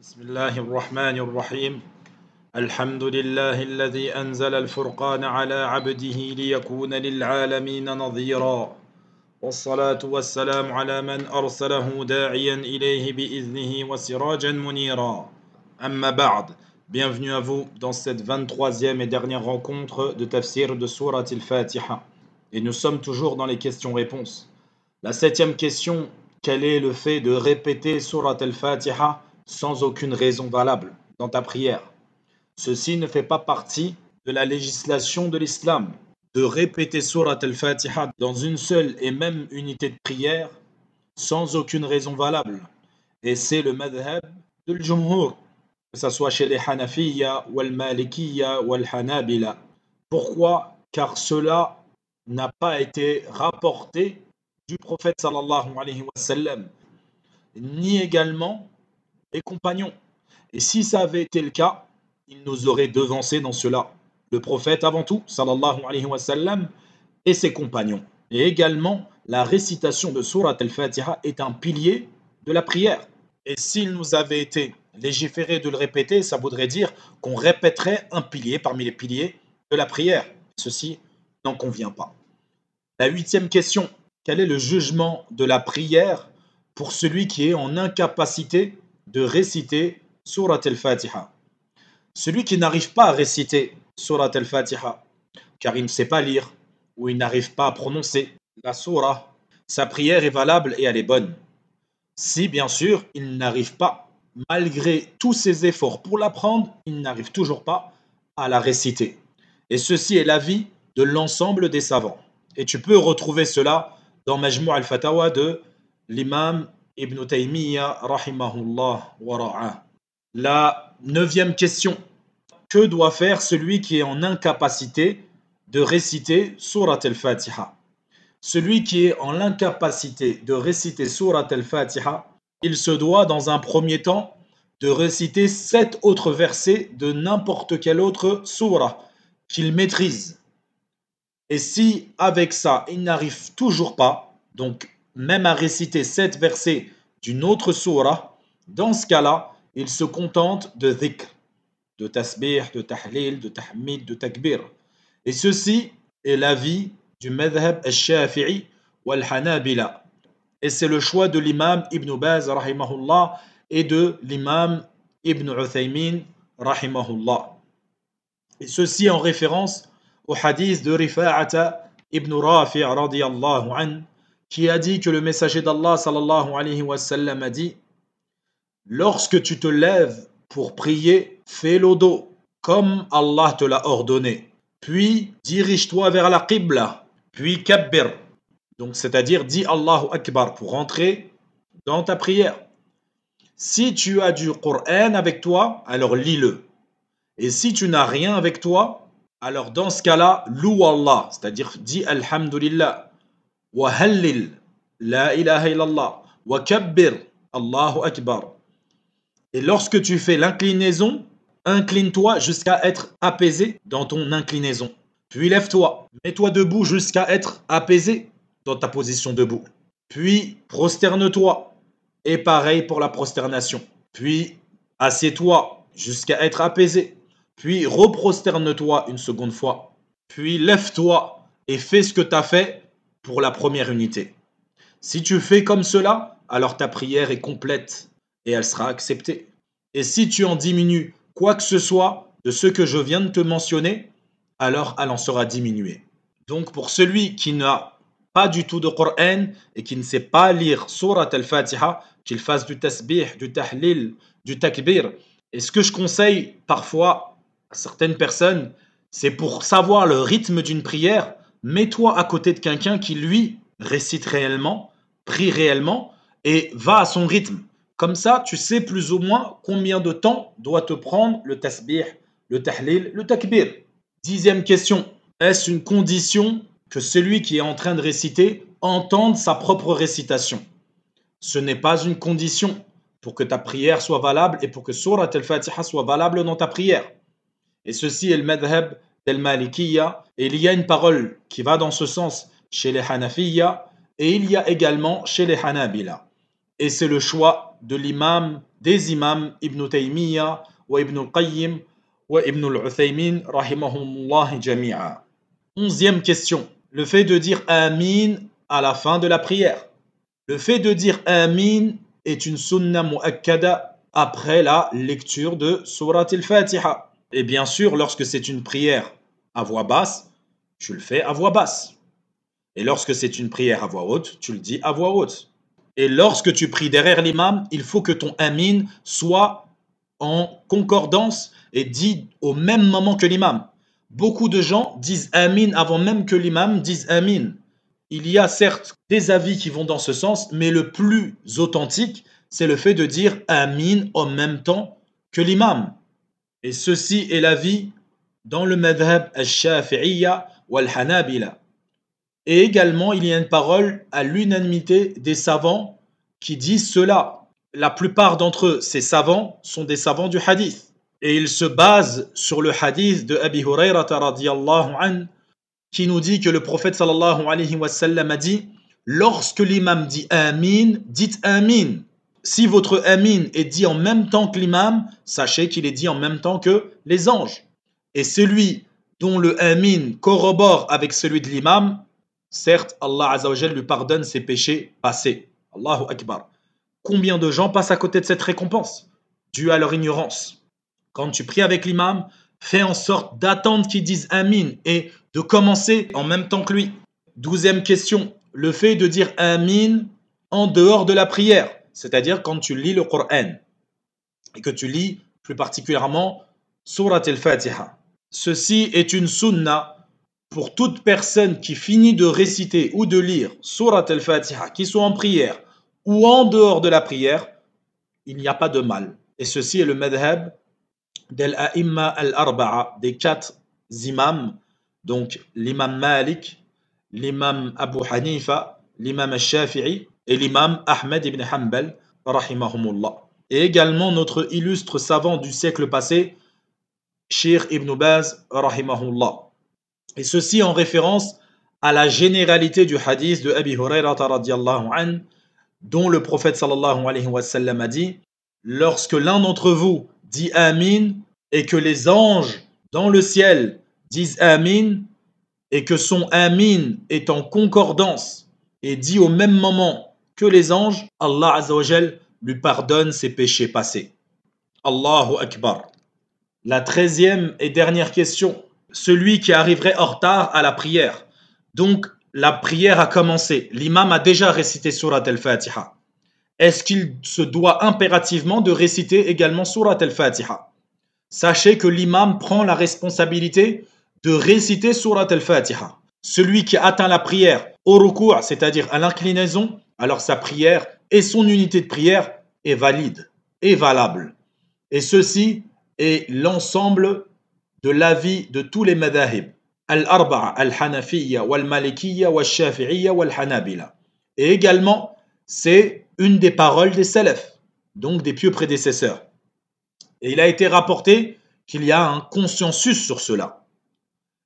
بسم الله الرحمن الرحيم الحمد لله الذي أنزل الفرقان على عبده ليكون للعالمين نظيرا والصلاة والسلام على من أرسله داعيا إليه بإذنه وسراجا منيرا أما بعد. Bienvenue à vous dans cette 23e et dernière rencontre de tafsir de Surat al-Fatiha. Et nous sommes toujours dans les questions-réponses. La 7e question: quel est le fait de répéter Surat al-Fatiha sans aucune raison valable dans ta prière? Ceci ne fait pas partie de la législation de l'islam. De répéter Surat al-Fatiha dans une seule et même unité de prière sans aucune raison valable. Et c'est le madhab de l'Jumhur, que ce soit chez les Hanafiya, ou al-Malikiya, ou al-Hanabila. Pourquoi? Car cela n'a pas été rapporté du prophète sallallahu alayhi wa sallam, ni également les compagnons. Et si ça avait été le cas, il nous aurait devancé dans cela. Le prophète avant tout, sallallahu alayhi wa sallam, et ses compagnons. Et également, la récitation de Surat al-Fatiha est un pilier de la prière. Et s'il nous avait été légiféré de le répéter, ça voudrait dire qu'on répéterait un pilier parmi les piliers de la prière. Ceci n'en convient pas. La 8e question: quel est le jugement de la prière pour celui qui est en incapacité de réciter Surat al-Fatiha? Celui qui n'arrive pas à réciter Surat al-Fatiha, car il ne sait pas lire, ou il n'arrive pas à prononcer la surah, sa prière est valable et elle est bonne. Si, bien sûr, il n'arrive pas, malgré tous ses efforts pour l'apprendre, il n'arrive toujours pas à la réciter. Et ceci est l'avis de l'ensemble des savants. Et tu peux retrouver cela dans Majmou' al-Fatawa de l'imam Ibn Taymiyyah, rahimahullah wa ra'ah. La 9e question: que doit faire celui qui est en incapacité de réciter Surat al-Fatiha? Celui qui est en incapacité de réciter Surat al-Fatiha, il se doit dans un premier temps de réciter 7 autres versets de n'importe quelle autre surah qu'il maîtrise. Et si avec ça il n'arrive toujours pas, donc même à réciter 7 versets d'une autre surah, dans ce cas-là, il se contente de dhikr, de tasbih, de tahlil, de tahmid, de takbir. Et ceci est l'avis du madhab al-Shafi'i ou al-Hanabila. Et c'est le choix de l'imam Ibn Baz, rahimahullah, et de l'imam Ibn Uthaymin, rahimahullah. Et ceci en référence au hadith de Rifa'ata ibn Rafi' radiyallahu an, qui a dit que le messager d'Allah sallallahu alayhi wa sallam a dit: lorsque tu te lèves pour prier, fais le dos comme Allah te l'a ordonné, puis dirige-toi vers la qibla, puis kabbir, donc c'est-à-dire dis Allahu Akbar pour rentrer dans ta prière. Si tu as du Coran avec toi, alors lis-le. Et si tu n'as rien avec toi, alors dans ce cas-là, loue Allah, c'est-à-dire dis Alhamdulillah, wa hallil, la ilaha illallah, wa kabbir, Allahu Akbar. Et lorsque tu fais l'inclinaison, incline-toi jusqu'à être apaisé dans ton inclinaison. Puis lève-toi, mets-toi debout jusqu'à être apaisé dans ta position debout. Puis prosterne-toi. Et pareil pour la prosternation. Puis assieds-toi jusqu'à être apaisé. Puis reprosterne-toi une seconde fois. Puis lève-toi et fais ce que tu as fait pour la première unité. Si tu fais comme cela, alors ta prière est complète et elle sera acceptée. Et si tu en diminues quoi que ce soit de ce que je viens de te mentionner, alors elle en sera diminuée. Donc pour celui qui n'a pas du tout de Coran et qui ne sait pas lire Surat al-Fatiha, qu'il fasse du tasbih, du tahlil, du takbir. Et ce que je conseille parfois à certaines personnes, c'est pour savoir le rythme d'une prière, mets-toi à côté de quelqu'un qui lui récite réellement, prie réellement et va à son rythme. Comme ça, tu sais plus ou moins combien de temps doit te prendre le tasbih, le tahlil, le takbir. 10e question: est-ce une condition que celui qui est en train de réciter entende sa propre récitation? Ce n'est pas une condition pour que ta prière soit valable et pour que Surat al-Fatiha soit valable dans ta prière. Et ceci est le madhab del-Malikiyya. Et il y a une parole qui va dans ce sens chez les Hanafiya et il y a également chez les Hanabila. Et c'est le choix de des imams Ibn Taymiyyah wa Ibn al-Qayyim wa Ibn al-Uthaymin rahimahumullah jami'a. 11e question. Le fait de dire Amin à la fin de la prière. Le fait de dire Amin est une sunna mu'akkada après la lecture de Surat al-Fatiha. Et bien sûr, lorsque c'est une prière à voix basse, tu le fais à voix basse. Et lorsque c'est une prière à voix haute, tu le dis à voix haute. Et lorsque tu pries derrière l'imam, il faut que ton Amin soit en concordance et dit au même moment que l'imam. Beaucoup de gens disent Amin avant même que l'imam dise Amin. Il y a certes des avis qui vont dans ce sens, mais le plus authentique, c'est le fait de dire Amin en même temps que l'imam. Et ceci est l'avis dans le madhab al-Shafi'iyya ou al-Hanabila. Et également, il y a une parole à l'unanimité des savants qui disent cela. La plupart d'entre eux, ces savants, sont des savants du hadith. Et ils se basent sur le hadith de Abi Hurayrata radiyallahu anhu qui nous dit que le prophète sallallahu alayhi wa sallam a dit « Lorsque l'imam dit Amin, dites Amin ». Si votre Amin est dit en même temps que l'imam, sachez qu'il est dit en même temps que les anges. Et celui dont le Amin corrobore avec celui de l'imam, certes, Allah Azza wa Jal lui pardonne ses péchés passés. Allahu Akbar. Combien de gens passent à côté de cette récompense, due à leur ignorance? Quand tu pries avec l'imam, fais en sorte d'attendre qu'il dise Amin et de commencer en même temps que lui. 12e question. Le fait de dire Amin en dehors de la prière, c'est-à-dire quand tu lis le Coran et que tu lis plus particulièrement Surat al-Fatiha. Ceci est une sunna pour toute personne qui finit de réciter ou de lire Surat al-Fatiha, qui soit en prière ou en dehors de la prière, il n'y a pas de mal. Et ceci est le madhab d'Al-A'imma al-Arba'a, des 4 imams, donc l'imam Malik, l'imam Abu Hanifa, l'imam al-Shafi'i et l'imam Ahmed ibn Hanbal, rahimahumullah. Et également notre illustre savant du siècle passé, Cheikh Ibn Baz, rahimahullah. Et ceci en référence à la généralité du hadith de Abi Hurayrata radiyallahu anhu, dont le prophète sallallahu alayhi wa sallam a dit « Lorsque l'un d'entre vous dit Amin et que les anges dans le ciel disent Amin et que son Amin est en concordance et dit au même moment que les anges, Allah Azza wa Jal lui pardonne ses péchés passés. » Allahu Akbar. La 13e et dernière question. Celui qui arriverait en retard à la prière. Donc, la prière a commencé. L'imam a déjà récité Surat al-Fatiha. Est-ce qu'il se doit impérativement de réciter également Surat al-Fatiha? Sachez que l'imam prend la responsabilité de réciter Surat al-Fatiha. Celui qui atteint la prière au ruku', c'est-à-dire à l'inclinaison, alors sa prière et son unité de prière est valide, est valable. Et ceci est l'ensemble de l'avis de tous les madhahib. Al-Arba'a, Al-Hanafiyya, Wal-Malikiyya, Wal-Shafi'iyya, Wal-Hanabila. Et également, c'est une des paroles des salafs, donc des pieux prédécesseurs. Et il a été rapporté qu'il y a un consensus sur cela.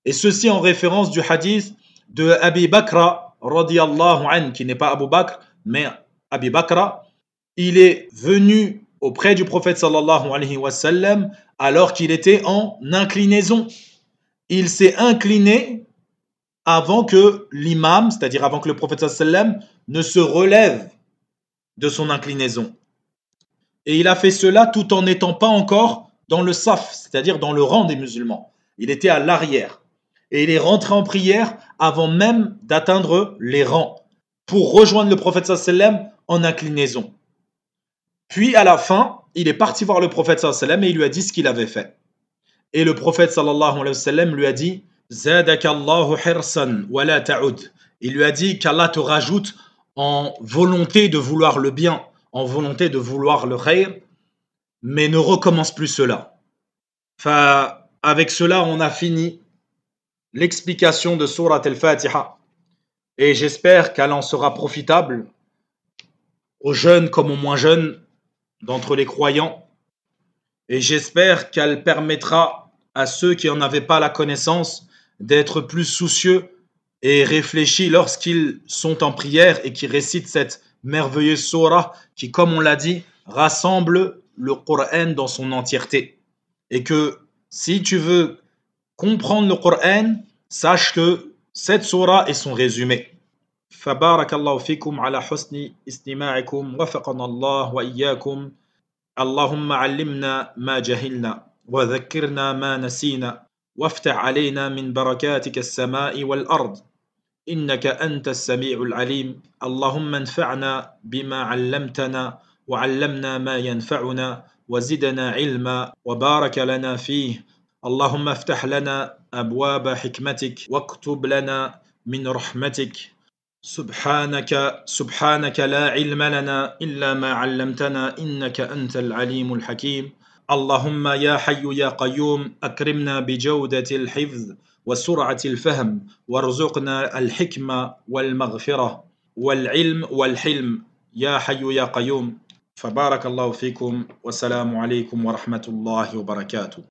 Et ceci en référence du hadith de Abi Bakra, radiyallahu anhu, qui n'est pas Abu Bakr, mais Abi Bakra. Il est venu auprès du prophète sallallahu alayhi wa sallam alors qu'il était en inclinaison. Il s'est incliné avant que l'imam, c'est-à-dire avant que le prophète sallallahu alayhi wa sallam ne se relève de son inclinaison. Et il a fait cela tout en n'étant pas encore dans le saf, c'est-à-dire dans le rang des musulmans. Il était à l'arrière. Et il est rentré en prière avant même d'atteindre les rangs pour rejoindre le prophète sallallahu alayhi wa sallam en inclinaison. Puis à la fin, il est parti voir le prophète sallallahu alayhi wa sallam et il lui a dit ce qu'il avait fait. Et le prophète sallallahu alayhi wa sallam lui a dit Zadakallahu hirsan wa la ta'ud. Il lui a dit qu'Allah te rajoute en volonté de vouloir le bien, en volonté de vouloir le khayr, mais ne recommence plus cela. Avec cela, on a fini l'explication de Surat al-Fatiha. Et j'espère qu'elle en sera profitable aux jeunes comme aux moins jeunes d'entre les croyants. Et j'espère qu'elle permettra à ceux qui n'en avaient pas la connaissance d'être plus soucieux et réfléchis lorsqu'ils sont en prière et qui récitent cette merveilleuse sourate qui, comme on l'a dit, rassemble le Coran dans son entièreté. Et que si tu veux comprendre le Coran, sache que cette sourate est son résumé. فبارك الله فيكم على حسن استماعكم وفقنا الله وإياكم. اللهم علمنا ما جهلنا وذكرنا ما نسينا وافتح علينا من بركاتك السماء والأرض إنك أنت السميع العليم. اللهم انفعنا بما علمتنا وعلمنا ما ينفعنا وزدنا علما وبارك لنا فيه. اللهم افتح لنا أبواب حكمتك واكتب لنا من رحمتك. سبحانك لا علم لنا إلا ما علمتنا إنك أنت العليم الحكيم. اللهم يا حي يا قيوم أكرمنا بجودة الحفظ وسرعة الفهم وارزقنا الحكمة والمغفرة والعلم والحلم يا حي يا قيوم. فبارك الله فيكم والسلام عليكم ورحمة الله وبركاته.